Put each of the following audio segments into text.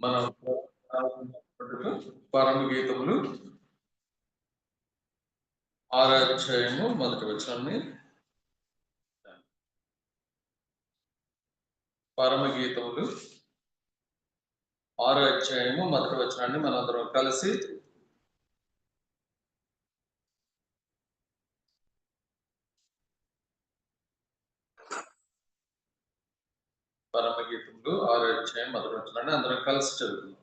మనం పరమ గీతములు 6వ అధ్యాయము మొదటి వచనాన్ని, పరమ గీతములు 6వ అధ్యాయము మొదటి వచనాన్ని మనందరం కలిసి పరమగీతములు 6వ అధ్యాయం మొదటి వచనాన్ని అందరం కలిసి చదువుతున్నాం.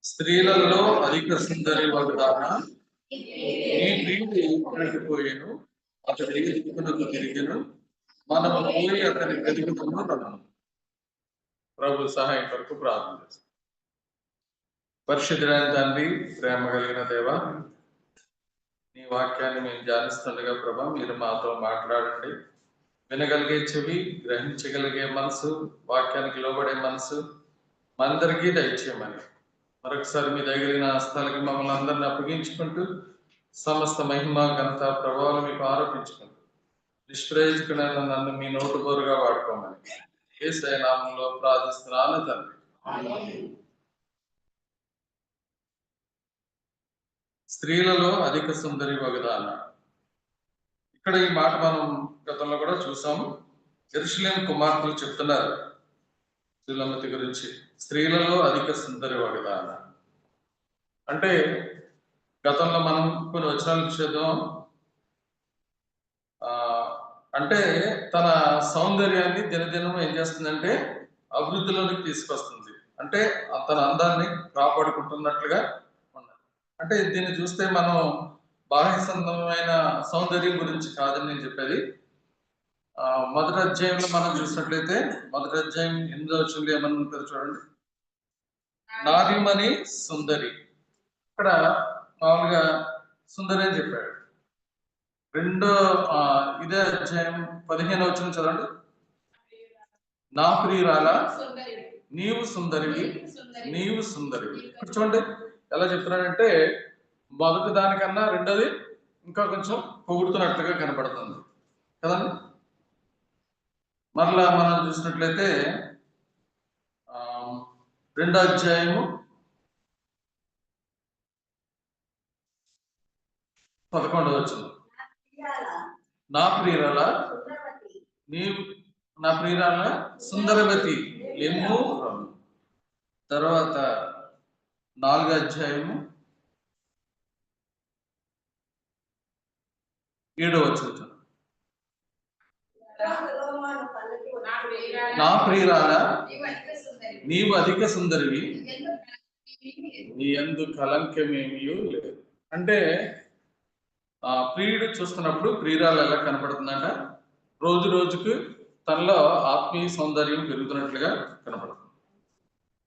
స్త్రీలలో అధిక సుందరి వగదాన నీ ప్రియుడు వెళ్ళిపోయాను, అతడి దిక్కునకు తిరిగిను, మనము పోయి అతని వెతుకుతున్నాము. ప్రభు సహాయం కొరకు ప్రార్థన చేస్తాం. పరిశుద్ధుడైన తండ్రి, ప్రేమ కలిగిన దేవ, నీ వాక్యాన్ని మేము ధ్యానిస్తుండగా ప్రభా మీరు మాతో మాట్లాడండి. వినగలిగే చెవి, గ్రహించగలిగే మనసు, వాక్యానికి లోబడే మనసు మనందరికీ దయచేయమని మరొకసారి మీ దగ్గర హస్తాలకి మమ్మల్ని అందరిని అప్పగించుకుంటూ సమస్త మహిమ ఘనత ప్రభావాలు మీకు ఆరోపించుకుంటూ నిష్ప్రయోజకుడైన నన్ను మీ నోటు బోరుగా వాడుకోమని యేసయ్య నామములో ప్రార్థిస్తున్నాను తండ్రి. స్త్రీలలో అధిక సుందరి వగదాన. ఇక్కడ ఈ మాట మనం గతంలో కూడా చూసాము. యెరూషలేము కుమార్తెలు చెప్తున్నారు సులమతి గురించి, స్త్రీలలో అధిక సుందరి వగదాన. అంటే గతంలో మనం కొన్ని వచనాలు చూద్దాం. అంటే తన సౌందర్యాన్ని దినదినం ఏం చేస్తుందంటే అభివృద్ధిలోనికి తీసుకొస్తుంది. అంటే తన అందాన్ని కాపాడుకుంటున్నట్లుగా ఉన్నది. అంటే దీన్ని చూస్తే మనం బాహ్య సంబంధమైన సౌందర్యం గురించి కాదని నేను చెప్పేది. మొదటి అధ్యాయంలో మనం చూసినట్లయితే మొదటి అధ్యాయం 8వ వచనంలో ఏమని ఉంటుంది చూడండి. నారీమణి సుందరి. ఇక్కడ మామూలుగా సుందరి అని చెప్పాడు. ఇదే అధ్యాయం 15వ వచనం చదవండి. నా ప్రియురాల నీవు సుందరివి, నీవు సుందరివి. ఇక్కడ చూడండి ఎలా చెప్తున్నాడంటే మొదటి దానికన్నా రెండోది ఇంకా కొంచెం పొగుడుతున్నట్లుగా కనపడుతుంది కదండి. మరలా మనం చూసినట్లయితే 2వ అధ్యాయము 11వ వచనం. నా ప్రియురాల నీవు, నా ప్రియురాల సుందరవతి ఎమ్ము. తర్వాత 4వ అధ్యాయము 7వ వచనం. నా ప్రియురాల నీవు అధిక సుందరివి, నీ యందు కలంకమేమీ లేదు. అంటే ప్రియుడు చూస్తున్నప్పుడు ప్రియురాలు ఎలా కనపడుతుందంట, రోజు రోజుకు తనలో ఆత్మీయ సౌందర్యం పెరుగుతున్నట్లుగా కనపడుతుంది.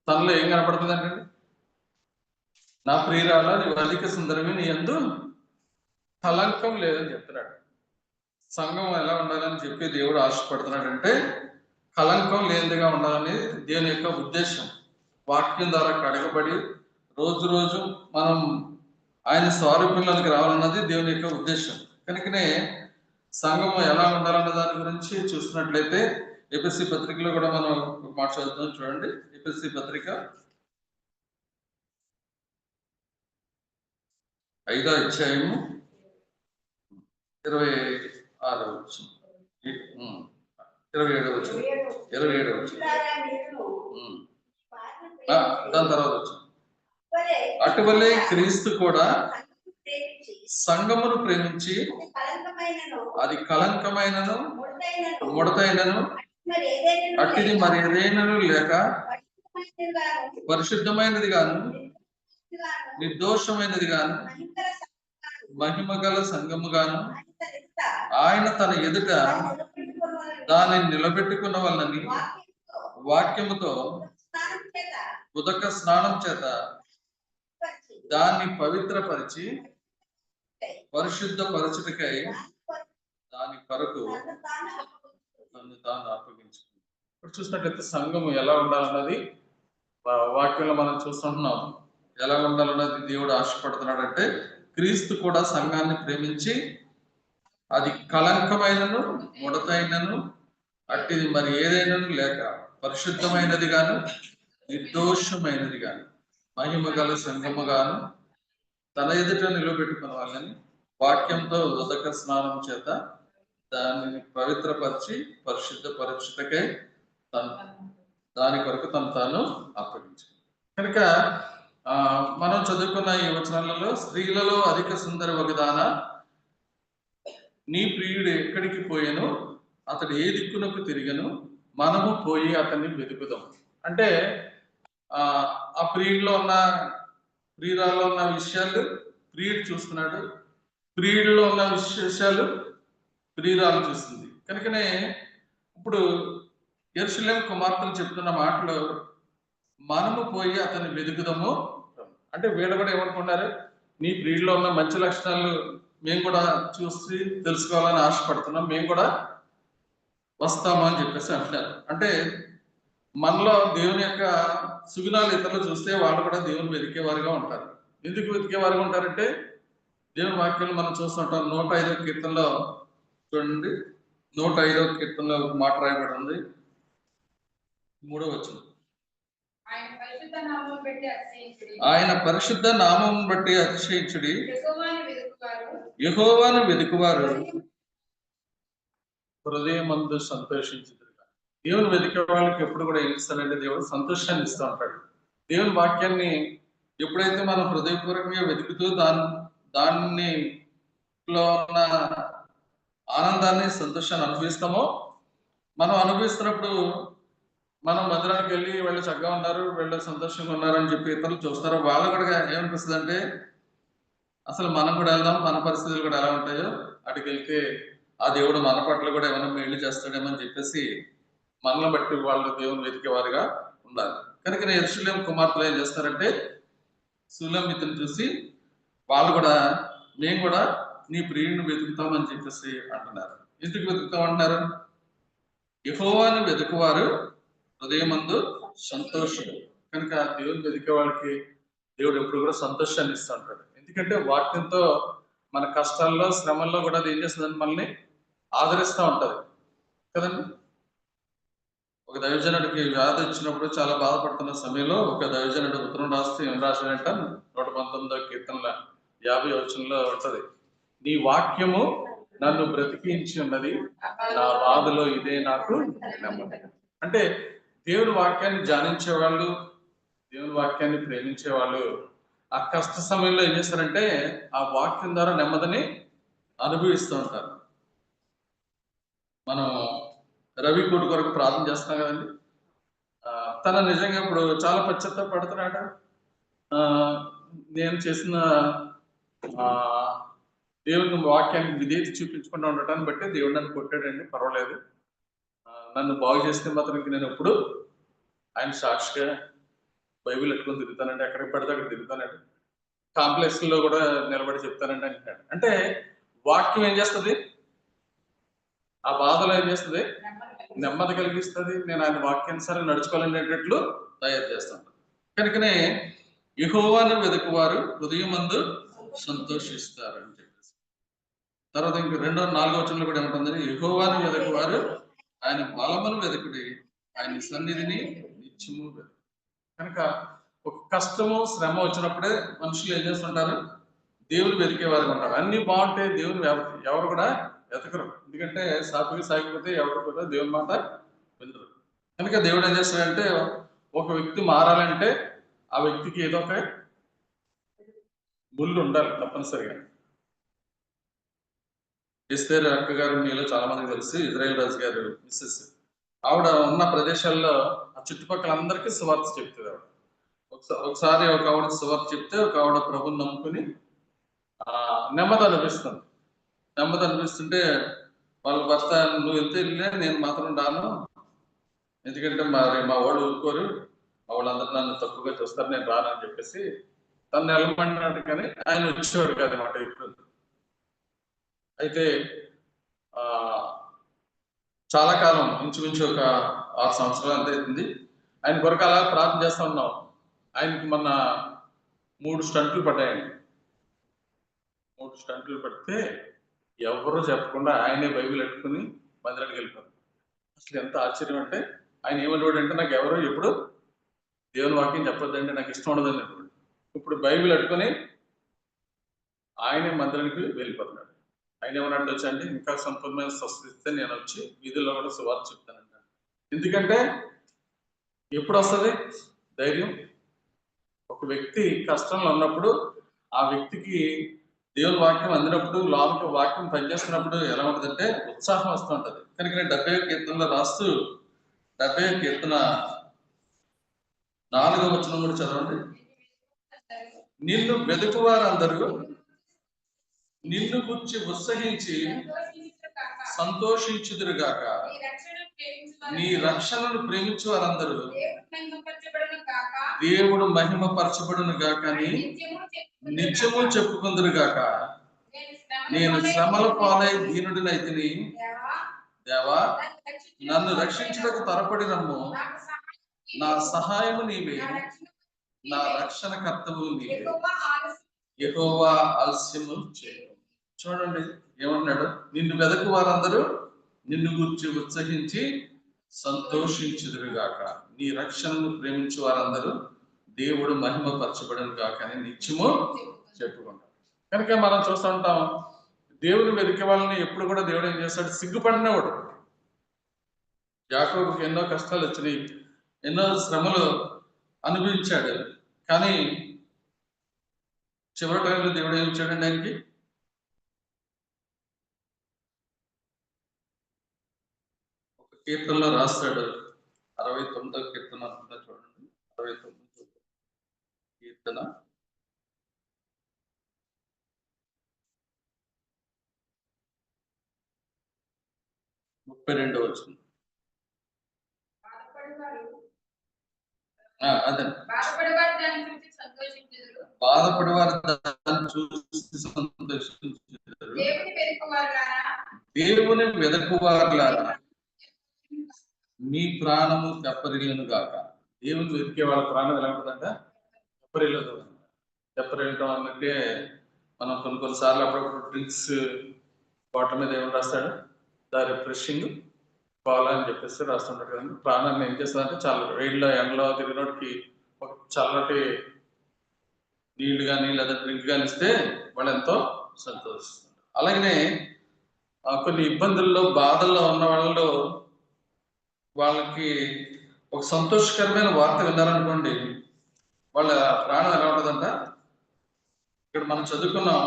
తనలో ఏం కనపడుతుందంటే, నా ప్రియురాల నీవు అధిక సుందరివి, నీ యందు కలంకం లేదని చెప్తున్నాడు. సంఘం ఎలా ఉండాలని చెప్పి దేవుడు ఆశపడుతున్నాడంటే కలంకం లేనిదిగా ఉండాలని దేవుని యొక్క ఉద్దేశం. వాక్యం ద్వారా కడగబడి రోజు రోజు మనం ఆయన స్వరూపంలోకి రావాలన్నది దేవుని యొక్క ఉద్దేశం. కనుకనే సంఘం ఎలా ఉండాలన్న దాని గురించి చూసినట్లయితే ఎఫెసీ పత్రికలో కూడా మనం మాట చదువుతాం చూడండి. ఎఫెసీ పత్రిక 5వ అధ్యాయము 27వ వచనం, 27వ వచనం, 27వ వచనం. దాని తర్వాత వచ్చింది, అటువలే క్రీస్తు కూడా సంఘమును ప్రేమించి అది కలంకమైనను ముడతైనను అట్టిది మరి ఏదైనను లేక పరిశుద్ధమైనది గాను నిర్దోషమైనది గాను మహిమగల సంఘము గాను ఆయన తన ఎదుట దానిని నిలబెట్టుకున్న వాళ్ళని వాక్యముతో ఉదక స్నానం చేత దాన్ని పవిత్రపరిచి పరిశుద్ధపరచుటకై దాని కొరకు నన్ను తాను అప్పగించుకుంది. ఇప్పుడు చూసినట్లయితే సంఘము ఎలా ఉండాలన్నది వాక్యంలో మనం చూస్తుంటున్నాం. ఎలా ఉండాలన్నది దేవుడు ఆశపడుతున్నాడంటే క్రీస్తు కూడా సంఘాన్ని ప్రేమించి అది కలంకమైనను ముడతైనను అట్టిది మరి ఏదైనా లేక పరిశుద్ధమైనది గాను నిర్దోషమైనదిగా మహిమ గల సంగముగాను తన ఎదుట నిలబెట్టుకున్న వాళ్ళని వాక్యంతో ఉదక స్నానం చేత దానిని పవిత్రపరిచి పరిశుద్ధపరచుటకై దాని కొరకు తాను అప్పగించాడు. కనుక మనం చదువుకున్న ఈ వచనాలలో స్త్రీలలో అధిక సుందరి ఒకదాన నీ ప్రియుడు ఎక్కడికి పోయాను, అతడు ఏ దిక్కునకు తిరిగను, మనము పోయి అతన్ని వెతుకుదాం. అంటే ఆ ప్రియుడిలో ఉన్న ప్రియురాల్లో ఉన్న విషయాలు ప్రియుడు చూస్తున్నాడు, ప్రియుడిలో ఉన్న విశేషాలు ప్రియురాలు చూస్తుంది. కనుకనే ఇప్పుడు యెరూషలేము కుమార్తెలు చెప్తున్న మాటలు మనము పోయి అతన్ని వెతుకుదాము అంటే వీళ్ళు కూడా ఏమనుకున్నారు, నీ ప్రియుడిలో ఉన్న మంచి లక్షణాలు మేము కూడా చూసి తెలుసుకోవాలని ఆశపడుతున్నాం, మేము కూడా వస్తాము అని చెప్పేసి అంటున్నారు. అంటే మనలో దేవుని యొక్క సుగుణాలు ఇతరులు చూస్తే వాళ్ళు కూడా దేవుని వెతికేవారుగా ఉంటారు. ఎందుకు వెతికేవారుగా ఉంటారంటే దేవుని వాక్యాలు మనం చూస్తుంటాం. 105వ కీర్తనలో చూడండి, 105వ కీర్తనలో మాట రాయబడి ఉంది, 3వ వచనం. ఆయన పరిశుద్ధ నామం బట్టి అతిశయించుడి, యెహోవాను వెదుకువారు హృదయమందు సంతోషించుదురు. దేవుని వెతికే వాళ్ళకి ఎప్పుడు కూడా ఏం ఇస్తాడంటే దేవుడు సంతోషాన్ని ఇస్తూ ఉంటాడు. దేవుని వాక్యాన్ని ఎప్పుడైతే మనం హృదయపూర్వకంగా వెతుకుతూ దాన్ని లో ఉన్న ఆనందాన్ని సంతోషాన్ని అనుభవిస్తామో, మనం అనుభవిస్తున్నప్పుడు మనం మందిరానికి వెళ్ళి వీళ్ళు చక్కగా ఉన్నారు, వీళ్ళు సంతోషంగా ఉన్నారు అని చెప్పి ఇతరులు చూస్తారు. వాళ్ళు కూడా ఏమనిపిస్తుంది అంటే అసలు మనం కూడా వెళ్దాం, మన పరిస్థితులు కూడా ఎలా ఉంటాయో అటుకి వెళ్తే ఆ దేవుడు మన పట్ల కూడా ఏమైనా మేలు చేస్తాడేమో అని చెప్పేసి మనల్ని బట్టి వాళ్ళు దేవుని వెతికేవారుగా ఉండాలి. కనుక యెరూషలేము కుమార్తెలు ఏం చేస్తారంటే సులమితిని చూసి వాళ్ళు కూడా మేము కూడా నీ ప్రియుడిని వెతుకుతామని చెప్పేసి అంటున్నారు. ఎందుకు వెతుకుతామంటున్నారు? యెహోవాను వెతుకువారు హృదయమందు సంతోషం. కనుక దేవుని వెతికే వాళ్ళకి దేవుడు ఎప్పుడు కూడా సంతోషాన్ని ఇస్తూ ఉంటాడు. ఎందుకంటే వాక్యంతో మన కష్టాల్లో శ్రమల్లో కూడా అది ఏం చేస్తుందని మనల్ని ఆదరిస్తూ ఉంటది కదండి. ఒక దైవజనుడికి వ్యాధి వచ్చినప్పుడు చాలా బాధపడుతున్న సమయంలో ఒక దైవజనుడు ఉత్తరం రాస్తే ఏం రాశాడంట, 119వ కీర్తనల 50వ వచనంలో ఉంటది, నీ వాక్యము నన్ను బ్రతికించి ఉన్నది, నా బాధలో ఇదే నాకు నెమ్మది. అంటే దేవుని వాక్యాన్ని ధ్యానించే వాళ్ళు, దేవుని వాక్యాన్ని ప్రేమించే వాళ్ళు ఆ కష్ట సమయంలో ఏం చేస్తారంటే ఆ వాక్యం ద్వారా నెమ్మదిని అనుభవిస్తూ ఉంటారు. మనం రవి కోటి కొరకు ప్రార్థన చేస్తున్నాం కదండి. తన నిజంగా ఇప్పుడు చాలా పశ్చాత్తాపడుతున్నాడు. నేను చేసిన దేవుని వాక్యానికి విధేయత చూపించకుండా ఉండటాన్ని బట్టి దేవుడు నన్ను కొట్టాడండి, పర్వాలేదు, నన్ను బాగు చేస్తే మాత్రం నేను ఎప్పుడు ఆయన సాక్షిగా బైబిల్ ఎట్టుకొని తిరుగుతానండి, ఎక్కడికి పడితే అక్కడ తిరుగుతానండి, కాంప్లెక్స్ లో కూడా నిలబడి చెప్తానండి అంటాడు. అంటే వాక్యం ఏం చేస్తుంది, ఆ బాధలో ఏం చేస్తుంది, నెమ్మది కలిగిస్తుంది. నేను ఆయన వాక్యానుసారం నడుచుకోవాలనేటట్లు తయారు చేస్తాను. కనుకనే యెహోవాను వెతుకువారు హృదయమందు సంతోషిస్తారు అని చెప్పేసి. తర్వాత ఇంక 4వ వచనంలో కూడా ఏమంటుంది, యెహోవాను వెతుకువారు ఆయన బలమును వెతుకుడి, ఆయన సన్నిధిని నిత్యము వెతుకు. కనుక ఒక కష్టము శ్రమ వచ్చినప్పుడే మనుషులు ఏం చేస్తుంటారు, దేవుని వెతికేవారు ఉంటారు. అన్ని బాగుంటే దేవుని ఎవరు కూడా వెతకరు. ఎందుకంటే సాపిగా సాగిపోతే ఎవరు కూడా దేవుని మాట వినరు. కనుక దేవుడు ఏం చేస్తాడంటే ఒక వ్యక్తి మారాలంటే ఆ వ్యక్తికి ఏదో ఒక ముళ్ళు ఉండాలి తప్పనిసరిగా. ఎస్తేరు అక్క గారు మీలో చాలా మందికి తెలుసు, ఇజ్రాయేల్ రాజు గారు మిస్సెస్, ఆవిడ ఉన్న ప్రదేశాల్లో ఆ చుట్టుపక్కల అందరికీ సువార్త చెప్తుంది. ఆవిడ ఒకసారి ఒక ఆవిడ సువార్త చెప్తే ఒక ఆవిడ ప్రభుని నమ్ముకుని నెమ్మది అనిపిస్తుంది. నెమ్మది అనిపిస్తుంటే వాళ్ళ భర్త, నువ్వు వెళ్తే వెళ్ళే, నేను మాత్రం రాను, ఎందుకంటే మా వాళ్ళు ఊరుకోరు, మా వాళ్ళందరూ నన్ను తప్పుగా చూస్తారు, నేను రానని చెప్పేసి తను నిలబడినాడు. కానీ ఆయన వచ్చేవాడు కాదనమాట ఇప్పుడు. అయితే చాలా కాలం, ఇంచుమించు ఒక 6 సంవత్సరాలు అంత అవుతుంది, ఆయన కొరకు అలా ప్రార్థన చేస్తూ ఉన్నాం. ఆయనకి మొన్న 3 స్టంట్లు పడ్డాయండి. 3 స్టంట్లు పడితే ఎవరు చెప్పకుండా ఆయనే బైబిల్ ఎట్టుకుని మందిరానికి వెళ్ళిపోతారు. అసలు ఎంత ఆశ్చర్యం అంటే ఆయన ఏమన్నాడు అంటే, నాకు ఎవరు ఎప్పుడు దేవుని వాక్యం చెప్పొద్దంటే నాకు ఇష్టం ఉండదని. ఇప్పుడు బైబిల్ అట్టుకొని ఆయనే మందిరానికి వెళ్ళిపోతున్నాడు. ఆయన ఏమన్నట్టు వచ్చండి, ఇంకా సంపూర్ణమైన స్వస్థిస్తే నేను వచ్చి వీధుల్లో కూడా సువార్త చెప్తానంట. ఎందుకంటే ఎప్పుడు వస్తుంది ధైర్యం? ఒక వ్యక్తి కష్టంలో ఉన్నప్పుడు ఆ వ్యక్తికి దేవుని వాక్యం అందినప్పుడు, లోపల వాక్యం పనిచేస్తున్నప్పుడు ఎలా ఉంటుందంటే ఉత్సాహం వస్తూ ఉంటుంది. కనుక నేను 70వ కీర్తనలో రాస్తూ 70వ కీర్తన 4వ వచనం కూడా చదవండి. నిన్ను వెతుకువారందరూ నిన్ను గురించి ఉత్సహించి సంతోషించుదురుగాక. నీ రక్షణను ప్రేమించు వారందరూ దేవుడు మహిమపరచబడును గాక అని నిత్యము చెప్పుకుందురుగాక. నేను శ్రమల పాలై దీనుడినైతిని, దేవా నన్ను రక్షించుటకు త్వరపడి రమ్ము. నా సహాయము నీవే, నా రక్షణ కర్తవు నీవే. యెహోవా ఆలస్యము చేయు. చూడండి ఏమన్నాడు, నిన్ను వెదకు వారందరూ నిన్ను గురించి ఉత్సహించి సంతోషించుదురుగాక. నీ రక్షణను ప్రేమించు వారందరూ దేవుడు మహిమపరచబడును గాక అని నిత్యము చెప్పుకుంటాం. కనుక మనం చూస్తూ ఉంటాం, దేవుని వెతికే వాళ్ళని ఎప్పుడు కూడా దేవుడు ఏం చేస్తాడు, సిగ్గుపడినవాడు. యాకోబుకి ఎన్నో కష్టాలు వచ్చినాయి, ఎన్నో శ్రమలు అనుభవించాడు. కానీ చివరి టైంలో దేవుడు ఏం ఇచ్చాడండి ఆయనకి? ఒక కీర్తనలో రాస్తాడు, 69వ కీర్తన అంతా చూడండి. 69వ కీర్తన 32వ వచనం. అదే బాధపడేవారు దాన్ని చూసి సంతోషించుదురు. దేవుని వెదకువారులారా మీ ప్రాణము తెప్పరిల్లును గాక. దేవుని వెతికే వాళ్ళ ప్రాణం ఎలా ఉంటుందంట? తెప్పరిల్లుదు. తెప్పరిల్లటం అంటే మనం కొన్నిసార్లు అప్పుడప్పుడు డ్రింక్స్ బాటిల్ మీద ఏమని రాస్తాడు, ద రిఫ్రెషింగ్ పాలు అని చెప్పేసి రాస్తుంటారు కదండి. ప్రాణాన్ని ఏం చేస్తుందంటే చాలా వేడిలో ఎండలో తిరిగినోడికి ఒక చల్లటి నీళ్లు కానీ లేదా డ్రింక్ కానీ ఇస్తే వాళ్ళు ఎంతో సంతోషిస్తారు. అలాగనే కొన్ని ఇబ్బందుల్లో బాధల్లో ఉన్న వాళ్ళు, వాళ్ళకి ఒక సంతోషకరమైన వార్త విన్నారనుకోండి, వాళ్ళ ప్రాణం ఎలా ఉంటుందంట? ఇక్కడ మనం చదువుకున్నాం,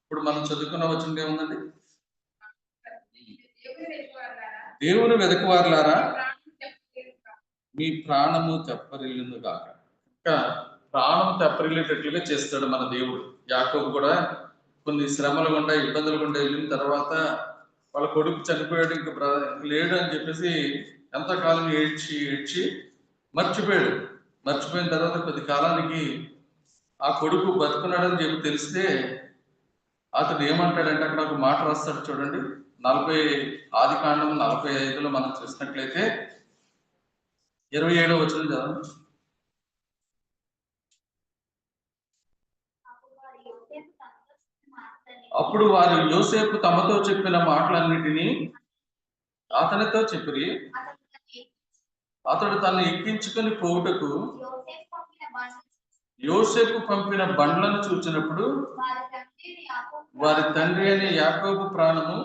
ఇప్పుడు మనం చదువుకున్న వచ్చింది ఏముందండి, దేవుని వెదకువారులారా మీ ప్రాణము తెప్పరిల్లును గాక. ఇంకా ప్రాణం తెప్పరిల్లేటట్లుగా చేస్తాడు మన దేవుడు. యాకోబు కూడా కొన్ని శ్రమలు గుండా ఇబ్బందులు గుండా వెళ్ళిన తర్వాత వాళ్ళ కొడుకు చనిపోయాడు, ఇంకా లేడు అని చెప్పేసి ఎంతకాలం ఏడ్చి మర్చిపోయాడు. మర్చిపోయిన తర్వాత కొద్ది కాలానికి ఆ కొడుకు బతుకున్నాడని చెప్పి తెలిస్తే అతడు ఏమంటాడంటే, అక్కడ ఒక మాట రాస్తాడు చూడండి, 40 ఆదికాండం 45లో మనం చూసినట్లయితే 27వ వచనం చదవండి. అప్పుడు వారు యోసేపు తమతో చెప్పిన మాటలన్నిటినీ అతనితో చెప్పి, అతడు తను ఎక్కించుకొని పోవుటకు యోసేపు పంపిన బండ్లను చూచినప్పుడు వారి తండ్రి అయిన యాకోబు ప్రాణము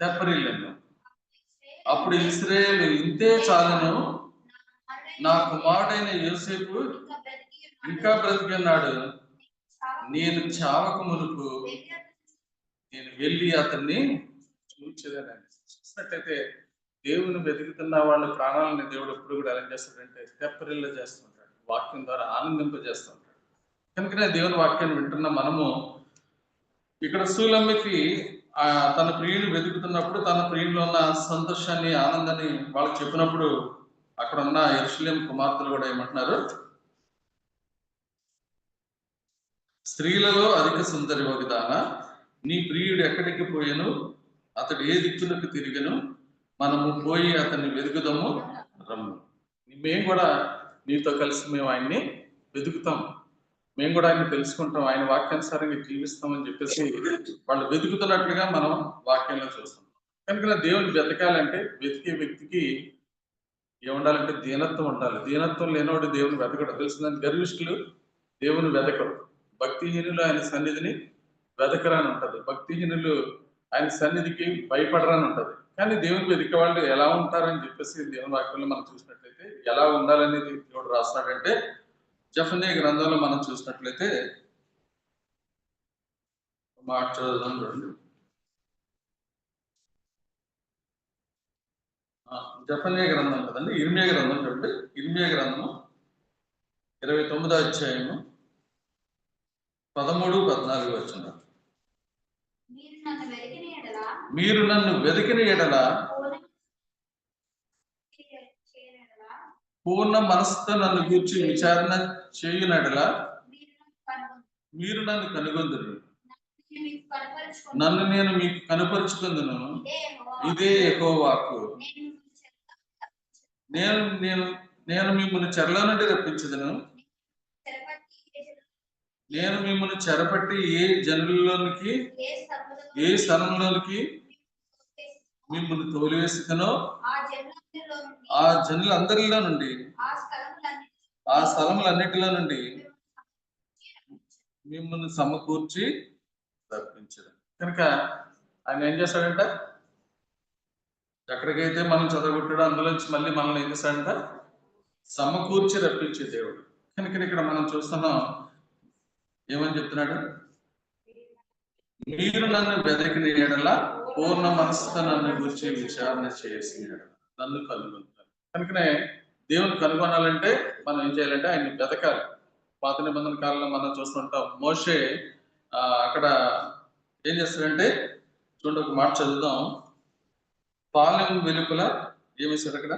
తెప్పరిల్లెను. అప్పుడు ఇశ్రాయేలు, ఇంతే చాలును, నా కుమారుడైన యోసేపు ఇంకా బ్రతికున్నాడు, నేను చావక మునుపు నేను వెళ్ళి అతన్ని చూచేదాన్ని. చూసినట్లయితే దేవుని వెతుకుతున్న వాళ్ళ ప్రాణాలని దేవుడు ఎప్పుడు కూడా ఎలా చేస్తాడంటే తెప్పరిల్ల చేస్తుంటాడు, వాక్యం ద్వారా ఆనందింపజేస్తుంటాడు. కనుకనే దేవుని వాక్యాన్ని వింటున్న మనము ఇక్కడ సూలమ్మకి తన ప్రియుని వెతుకుతున్నప్పుడు తన ప్రియుల్లో ఉన్న సంతోషాన్ని, ఆనందాన్ని వాళ్ళకి చెప్పినప్పుడు అక్కడ ఉన్న యెరూషలేము కుమార్తెలు కూడా ఏమంటున్నారు, స్త్రీలలో అధిక సుందరి ఒకదానా, నీ ప్రియుడు ఎక్కడికి పోయాను, అతడు ఏ దిక్కులకు తిరిగను, మనము పోయి అతన్ని వెతుకుదాము రమ్ము. మేము కూడా నీతో కలిసి మేము ఆయన్ని వెతుకుతాం, మేము కూడా ఆయన తెలుసుకుంటాం, ఆయన వాక్యానుసారంగా జీవిస్తామని చెప్పేసి వాళ్ళు వెతుకుతున్నట్లుగా మనం వాక్యంలో చూస్తాం. కనుక దేవుని వెతకాలంటే వెతికే వ్యక్తికి ఏముండాలంటే దీనత్వం ఉండాలి. దీనత్వం లేనివాడు దేవుని వెతకడు. తెలిసిందని గర్విష్ఠులు దేవుని వెతకరు. భక్తిహీనులు ఆయన సన్నిధిని వెతకరని ఉంటది. భక్తిహీనులు ఆయన సన్నిధికి భయపడరని ఉంటది. కానీ దేవుని వెతికే వాళ్ళు ఎలా ఉంటారని చెప్పేసి దేవుని వాక్యంలో మనం చూసినట్లయితే ఎలా ఉండాలనేది దేవుడు రాస్తాడంటే జెఫన్యా గ్రంథంలో మనం చూసినట్లయితే మాట చదువుదాం చూడండి. జెఫన్యా గ్రంథం కదండి, ఇర్మియా గ్రంథం చూడండి. ఇర్మియా గ్రంథము 29వ అధ్యాయము 13-14 వచనాలు. మీరు నన్ను వెతికిన ఎడల పూర్ణ మనసుతో నన్ను గూర్చి విచారణ చేయునడల మీరు నన్ను కనుగొందురు. నన్ను నేను మీకు కనుపరుచుకుందును. ఇదే యెహోవా వాక్కు. నేను మిమ్మల్ని చెరలో నుండి రప్పించదును. నేను మిమ్మల్ని చెరపట్టి ఏ జనులలోనికి ఏ స్థలంలోనికి మిమ్మల్ని తోలివేస్తానో ఆ జనులందరిలో నుండి ఆ స్థలములన్నిటిలో నుండి మిమ్మల్ని సమకూర్చి రప్పించడం. కనుక ఆయన ఏం చేస్తాడంట, ఎక్కడికైతే మనం చదవగొట్టాడో అందులోంచి మళ్ళీ మనల్ని ఏం చేస్తాడంట, సమకూర్చి రప్పించే దేవుడు. కనుక ఇక్కడ మనం చూస్తున్నాం ఏమని చెప్తున్నాడు, మీరు నన్ను వెతికిన ఎడల పూర్ణ మనసుతో నన్ను గురించి విచారణ చేసి నన్ను కనుగొంటారు. కనుకనే దేవుని కనుగొనాలంటే మనం ఏం చేయాలంటే ఆయన్ని వెతకాలి. పాత నిబంధన కాలంలో మనం చూస్తుంటాం, మోషే అక్కడ ఏం చేస్తాడంటే చూడండి, ఒక మాట చదువుదాం. పాలెం వెలుపల ఏమేశాడు, అక్కడ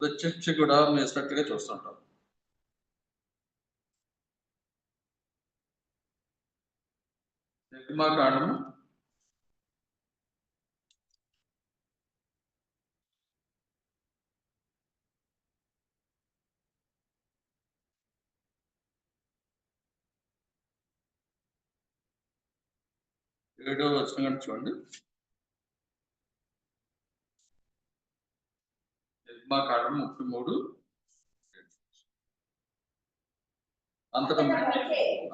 ప్రత్యక్ష గుడారం వేసినట్టుగా చూస్తుంటాం. నిర్గమాకాండము 7వ వచనం చూడండి. నిర్గమాకాండము 33.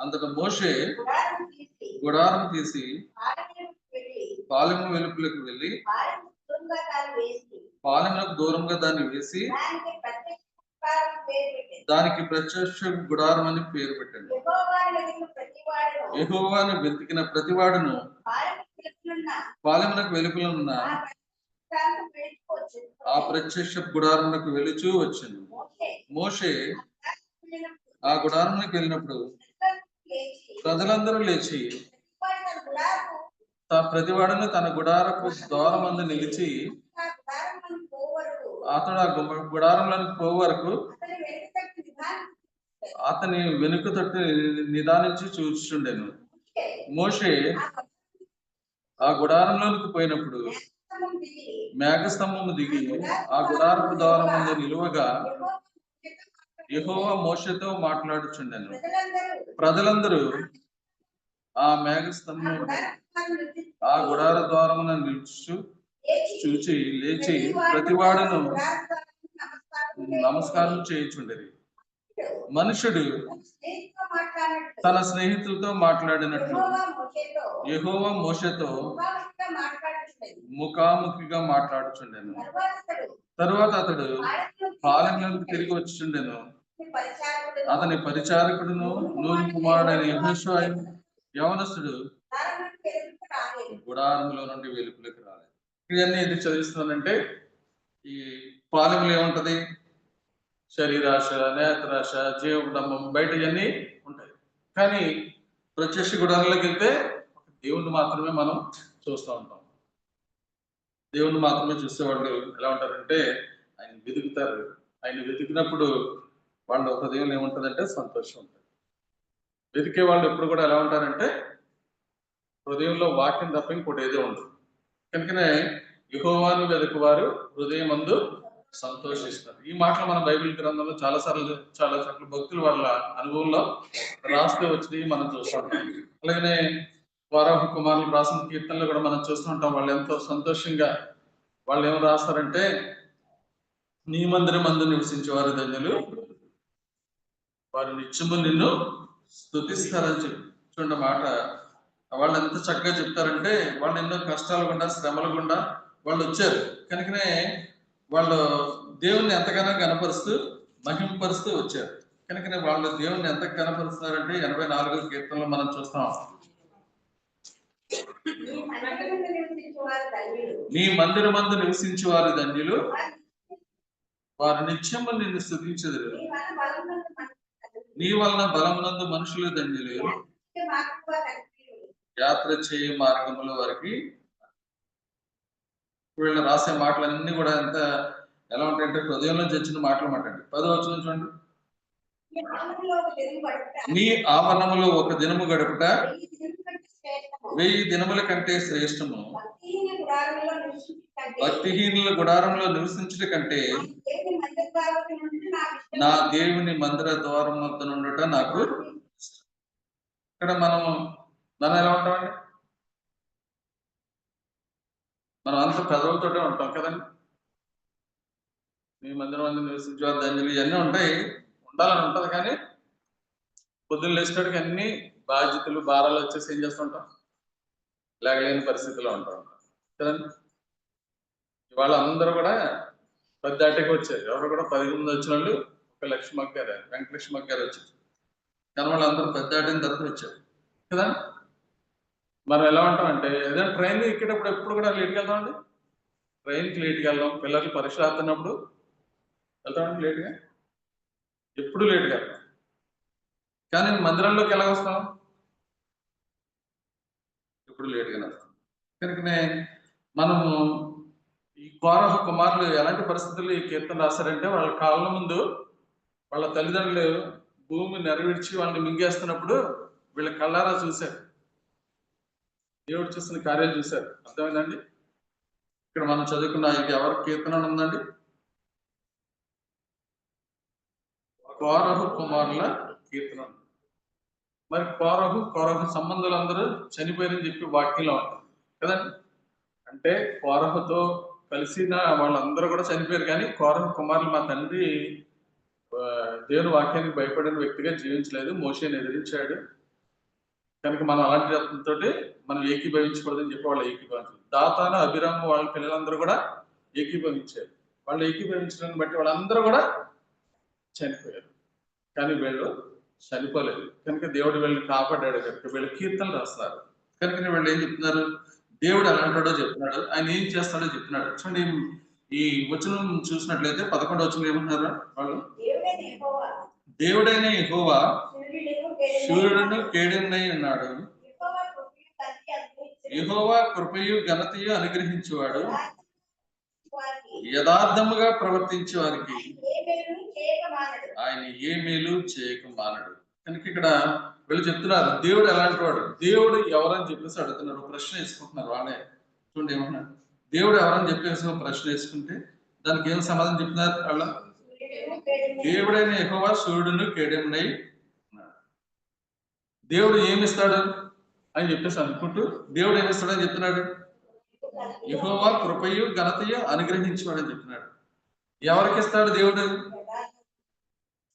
అంతటా మోషే గుడారం తీసి పాలెము వెలుపులకు వెళ్ళి పాలెములకు దూరంగా దాన్ని వేసి దానికి ప్రత్యక్ష గుడారం అని పేరు పెట్టండి. యెహోవాను వెతికిన ప్రతివాడును పాలెములకు వెలుపులున్న ఆ ప్రత్యక్ష గుడారమునకు వెలుచూ వచ్చింది. మోషే ఆ గుడారంలోకి వెళ్ళినప్పుడు ప్రజలందరూ లేచి ప్రతివాడును తన గుడారపు ద్వారమందు నిలిచి అతడు ఆ గుడారంలోనికి పోవు వరకు అతని వెనుక తట్టు నిదానించి చూచుండెను. మోషే ఆ గుడారంలోనికి పోయినప్పుడు మేఘస్తంభము దిగి ఆ గుడారపు ద్వారమందు నిలువగా యెహోవా మోషేతో మాట్లాడుచుండెను. ప్రజలందరూ ఆ మేఘస్తంభం ఆ గుడార ద్వారమున చూచి లేచి ప్రతివాడును నమస్కారం చేయించుండేది. మనుషుడు తన స్నేహితులతో మాట్లాడినట్లు యెహోవా మోషేతో ముఖాముఖిగా మాట్లాడుచుండెను. తరువాత అతడు పాలెంలోకి తిరిగి వచ్చుచుండెను. అతని పరిచారకుడును నూను కుమారుడైన యెహోషువ యవనస్తుడు గుడారంలో నుండి వెలుపులకు రాలేదు. ఇవన్నీ ఎందుకు చదివిస్తున్నానంటే, ఈ పాలెంలో ఏముంటది, శరీరాశ, నేత్రాశ, జీవడంబం, బయట ఇవన్నీ ఉంటాయి. కానీ ప్రత్యక్ష గుడారంలోకి వెళ్తే దేవుణ్ణి మాత్రమే మనం చూస్తూ ఉంటాం. దేవుణ్ణి మాత్రమే చూసేవాళ్ళు ఎలా ఉంటారంటే ఆయన వెతుకుతారు. ఆయన వెతికినప్పుడు వాళ్ళ హృదయంలో ఏముంటుందంటే సంతోషం ఉంటుంది. వెతికే వాళ్ళు ఎప్పుడు కూడా ఎలా ఉంటారంటే హృదయంలో వాక్యం తప్ప ఇంకోటి ఏదో ఉండదు. కనుకనే యెహోవాను వెతుకువారు హృదయమందు సంతోషిస్తారు. ఈ మాటలు మన బైబిల్ గ్రంథంలో చాలా చోట్ల భక్తులు వాళ్ళ అనుభవంలో రాస్తూ వచ్చినవి మనం చూస్తాం. అలాగనే వారాహ కుమారులు రాసిన కీర్తనలు కూడా మనం చూస్తుంటాం. వాళ్ళు ఎంతో సంతోషంగా వాళ్ళు ఏం రాస్తారంటే, నీ మందిరమందు నివసించేవారు ధన్యులు, వారు నిత్యము నిన్ను స్తుతిస్తారని చెప్పి చూడండి మాట. వాళ్ళు ఎంత చక్కగా చెప్తారంటే, వాళ్ళు ఎన్నో కష్టాలు గుండా శ్రమలు గుండా వాళ్ళు వచ్చారు. కనుకనే వాళ్ళు దేవుణ్ణి ఎంతగానో గణపరుస్తూ మహింపరుస్తూ వచ్చారు. కనుకనే వాళ్ళు దేవుణ్ణి ఎంత గణపరుస్తున్నారంటే 84వ కీర్తనలో మనం చూస్తాం. నీ మందిరమందు నివసించు వారు ధన్యులు, వారు నిత్యము నిన్ను స్తుతించెదరు. నీ వలన బలమునందు మనుషులు ధన్యులు, యాత్ర చేయ మార్గముల వారికి. వీళ్ళు రాసే మాటలన్నీ కూడా ఎంత ఎలా ఉంటాయంటే హృదయంలో చచ్చిన మాటలు మాట్లాడండి. 10వ వచనం చూడండి. నీ ఆవరణములో ఒక దినము గడుపుట 1000 దినముల కంటే శ్రేష్టము, భక్తిహీనుల గుడారంలో నివసించుట కంటే నా దేవుని మందిర ద్వారం వద్ద నుండుట నాకు. ఇక్కడ మనం ఎలా ఉంటామండి? మనం అంత పెదవులతోటే ఉంటాం కదండి. మీ మందిరం మంది నివసించే ధన్యులు ఇవన్నీ ఉంటాయి, ఉండాలని ఉంటది. కానీ పొద్దున్న లేచేటికి అన్ని బాధ్యతలు భారాలు వచ్చేసి ఏం చేస్తుంటాం, లేగలేని పరిస్థితిలో ఉంటాం కదండి. ఇవాళ అందరూ కూడా పెద్ద అట్టకి వచ్చారు. ఎవరు కూడా 10 మంది వచ్చిన వాళ్ళు 1 లక్ష్మీ గారు, వెంకటలక్ష్మి గారు వచ్చారు. కానీ వాళ్ళు అందరూ పెద్ద అట్టిన తర్వాత వచ్చారు కదా. మనం ఎలా ఉంటామంటే ఏదైనా ట్రైన్ ఎక్కేటప్పుడు ఎప్పుడు కూడా లేట్కి వెళ్తామండి. ట్రైన్కి లేట్కి వెళ్దాం, పిల్లలకి పరీక్ష రాస్తున్నప్పుడు వెళ్తామండి లేట్గా, ఎప్పుడు లేట్గా వెళ్తాం. కానీ మందిరంలోకి ఎలా వస్తాం? ఎప్పుడు లేట్గానే వస్తాం. కనుకనే మనము ఈ కోరహ కుమారులు ఎలాంటి పరిస్థితుల్లో ఈ కీర్తన రాశారంటే, వాళ్ళ కాళ్ళ ముందు వాళ్ళ తల్లిదండ్రులు భూమి నెరవేర్చి వాళ్ళని మింగేస్తున్నప్పుడు వీళ్ళ కళ్ళారా చూశారు, దేవుడు చూసిన కార్యాలు చూశారు. అర్థమైందండి? ఇక్కడ మనం చదువుకున్న ఇది ఎవరి కీర్తన ఉందండి? కోరహు కుమారుల కీర్తన. మరి కోరహు సంబంధాలు అందరూ చనిపోయారని చెప్పి వాక్యంలో ఉంటుంది కదండి. అంటే కోరహుతో కలిసిన వాళ్ళందరూ కూడా చనిపోయారు. కానీ కోరహు కుమారులు మా తండ్రి దేవుని వాక్యానికి భయపడిన వ్యక్తిగా జీవించలేదు, మోషేని ఎదిరించాడు. కనుక మనం అలాంటి రత్నంతో మనం ఏకీభవించకూడదని చెప్పి వాళ్ళు ఏకీభవించారు. దాతాను అభిరాము వాళ్ళ పిల్లలందరూ కూడా ఏకీభవించారు. వాళ్ళు ఏకీభవించడాన్ని బట్టి వాళ్ళందరూ కూడా చనిపోయారు. కానీ వీళ్ళు చనిపోలేదు. కనుక దేవుడు వీళ్ళని కాపాడాడు. కనుక వీళ్ళు కీర్తనలు రాస్తున్నారు. కనుక వీళ్ళు ఏం చెప్తున్నారు? దేవుడు ఎలాంటాడో చెప్తున్నాడు, ఆయన ఏం చేస్తాడో చెప్తున్నాడు. చూడండి, ఈ వచనం చూసినట్లయితే 11వ వచనం ఏమంటున్నారు వాళ్ళు? దేవుడైన యెహోవా సూర్యుడును కేడెమునై ఉన్నాడు, యెహోవా కృపయు ఘనతయు అనుగ్రహించేవాడు, యథార్థముగా ప్రవర్తించే వారికి ఆయన ఏ మేలు చేయక మానడు. కనుక ఇక్కడ వీళ్ళు చెప్తున్నారు దేవుడు ఎలాంటి వాడు, దేవుడు ఎవరని చెప్పేసి అడుగుతున్నారు, ప్రశ్న వేసుకుంటున్నారు వాళ్ళే. చూడండి ఏమంటున్నారు, దేవుడు ఎవరని చెప్పేసి ప్రశ్న వేసుకుంటే దానికి ఏం సమాధానం చెప్తున్నారు వాళ్ళ? దేవుడైన యెహోవా సూర్యుడును కేడెమునై ఉన్నాడు. దేవుడు ఏమిస్తాడు అని చెప్పేసి అనుకుంటూ దేవుడు ఏమిస్తాడని చెప్తున్నాడు? యెహోవా కృపయు ఘనతయు అనుగ్రహించేవాడని చెప్తున్నాడు. ఎవరికి ఇస్తాడు దేవుడు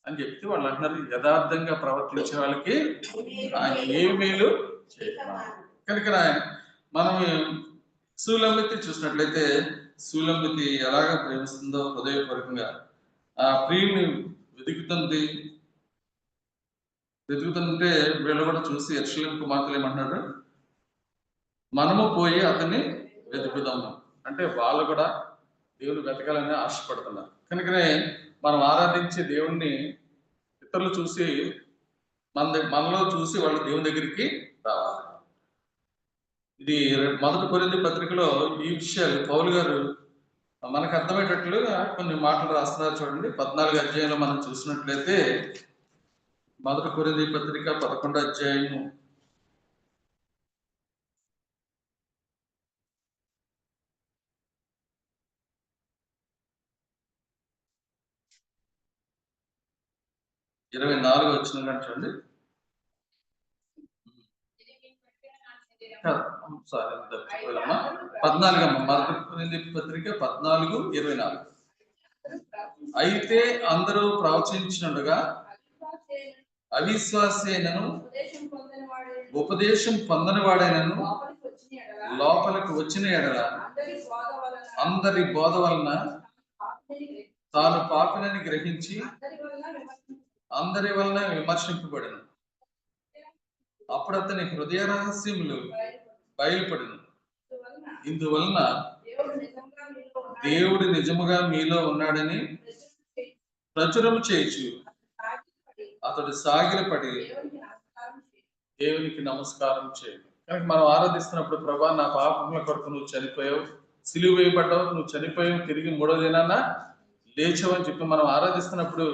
అని చెప్తే వాళ్ళు అంటున్నారు, యథార్థంగా ప్రవర్తించే వాళ్ళకి ఆయన ఏ మేలు చేయమన్నాడు. కనుక మనం సూలంబతి చూసినట్లయితే సూలంబతి ఎలాగ ప్రేమిస్తుందో హృదయపూర్వకంగా ఆ ప్రియుని వెతుకుతుంటే వీళ్ళు కూడా చూసి యెరూషలేము కుమార్తెలు ఏమంటున్నారు? మనము పోయి అతన్ని వెతుకుదాము. అంటే వాళ్ళు కూడా దేవుని వెతకాలని ఆశపడుతున్నారు. కనుకనే మనం ఆరాధించే దేవుణ్ణి ఇతరులు చూసి మనలో చూసి వాళ్ళు దేవుని దగ్గరికి రావాలి. ఇది 1 కొరింథీ పత్రికలో ఈ విషయాలు పౌలు గారు మనకు అర్థమయ్యేటట్లుగా కొన్ని మాటలు రాస్తున్నారు. చూడండి, 14వ అధ్యాయంలో మనం చూసినట్లయితే 1 కొరింథీ పత్రిక 11వ అధ్యాయము 24వ వచనం కానీ చూడండి. సారీ 14 1 కొరింథీ పత్రిక 14:24. అయితే అందరూ ప్రవచించినట్టుగా అవిశ్వాసేనను ఉపదేశం పొందని వాడైనను లోపలికి వచ్చిన ఎడల అందరి బోధ వలన తాను పాపినని గ్రహించి అందరి వలన విమర్శింపబడను. అప్పుడు అతని హృదయ రహస్యములు బయలుపడను. ఇందువలన దేవుడు నిజముగా మీలో ఉన్నాడని ప్రచురం చేయొచ్చు. అతడు సాగిలపడి దేవునికి నమస్కారం చేయడు. కనుక మనం ఆరాధిస్తున్నప్పుడు, ప్రభా నా పాపముల కొరకు నువ్వు చనిపోయావు, సిలువ వేయబడ్డావు, నువ్వు చనిపోయావు, తిరిగి మూడో దినాన లేచావు అని చెప్పి మనం ఆరాధిస్తున్నప్పుడు,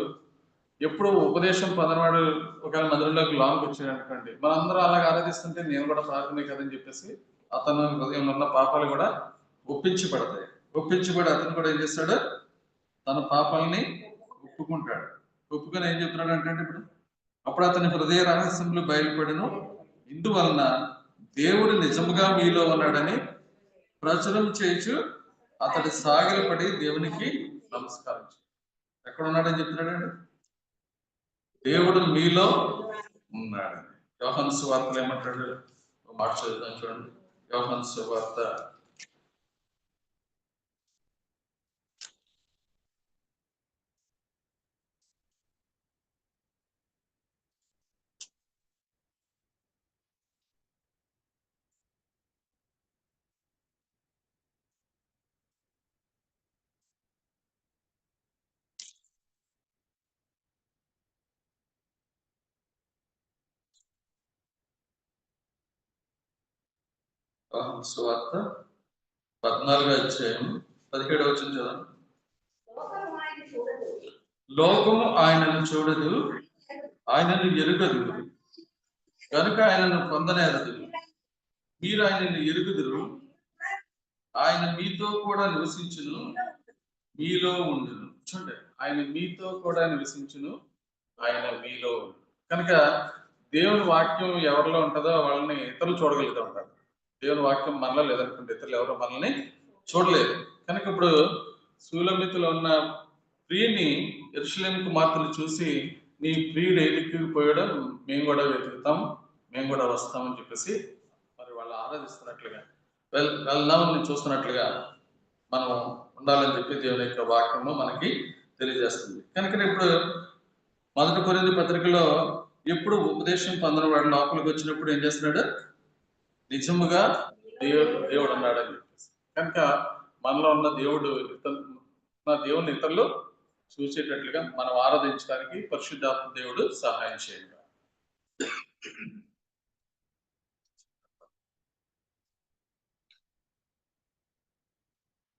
ఎప్పుడు ఉపదేశం పొందనవాడు ఒకవేళ మందిరంలోకి లాంగ్ వచ్చాడు అనుకోండి, మనందరం అలాగే ఆరాధిస్తుంటే నేను కూడా పాపమే కదని చెప్పేసి అతను హృదయంలో ఉన్న పాపాలు కూడా ఒప్పించబడతాయి. ఒప్పించబడి అతను కూడా ఏం చేస్తాడు, తన పాపాలని ఒప్పుకుంటాడు. ఒప్పుకొని ఏం చెప్తున్నాడు అంటే ఇప్పుడు, అప్పుడు అతని హృదయ రహస్యములు బయలుపడను. ఇందువలన దేవుడు నిజముగా మీలో ఉన్నాడని ప్రచురం చేయొచ్చు. అతడు సాగిలపడి దేవునికి నమస్కారం చేయు. ఎక్కడ ఉన్నాడని చెప్తున్నాడండి? దేవుడు మీలో ఉన్నాడని. యోహాను సువార్తలో ఏమంటాడు? మాట చదువుతాను చూడండి. యోహాను సువార్త 14వ అధ్యాయం 17వ వచనం చదవండి. లోకము ఆయనను చూడదు, ఆయనను ఎరుగదు, కనుక ఆయనను పొందనేరదు. మీరు ఆయనను ఎరుగుదురు, ఆయన మీతో కూడా నివసించును, మీలో ఉండును. చూడండి, ఆయన మీతో కూడా నివసించును, ఆయన మీలో ఉండును. కనుక దేవుని వాక్యం ఎవరిలో ఉంటుందో వాళ్ళని ఇతరులు చూడగలుగుతూ ఉంటారు. దేవుని వాక్యం మనలో లేదనుకుంటే ఇతరులు ఎవరో మనల్ని చూడలేదు. కనుక ఇప్పుడు సూలమితిలో ఉన్న ప్రియుని యెరూషలేము కుమార్తెలు చూసి, నీ ప్రియుడు ఏదికి పోయాడో మేము కూడా వెతుకుతాం, మేము కూడా వస్తామని చెప్పేసి మరి వాళ్ళు ఆరాధిస్తున్నట్లుగా, వెళ్దామని చూస్తున్నట్లుగా మనం ఉండాలని చెప్పి దేవుని యొక్క వాక్యము మనకి తెలియజేస్తుంది. కనుక ఇప్పుడు 1 కొరింథీ పత్రికలో ఎప్పుడు ఉపదేశం పొందిన వాడు లోపలికి వచ్చినప్పుడు ఏం చేస్తున్నాడు? నిజముగా దేవుడు ఉన్నాడు అని చెప్పేసి. కనుక మనలో ఉన్న దేవుడు దేవుని ఇతరులు చూసేటట్లుగా మనం ఆరాధించడానికి పరిశుద్ధాత్మ దేవుడు సహాయం చేయండి.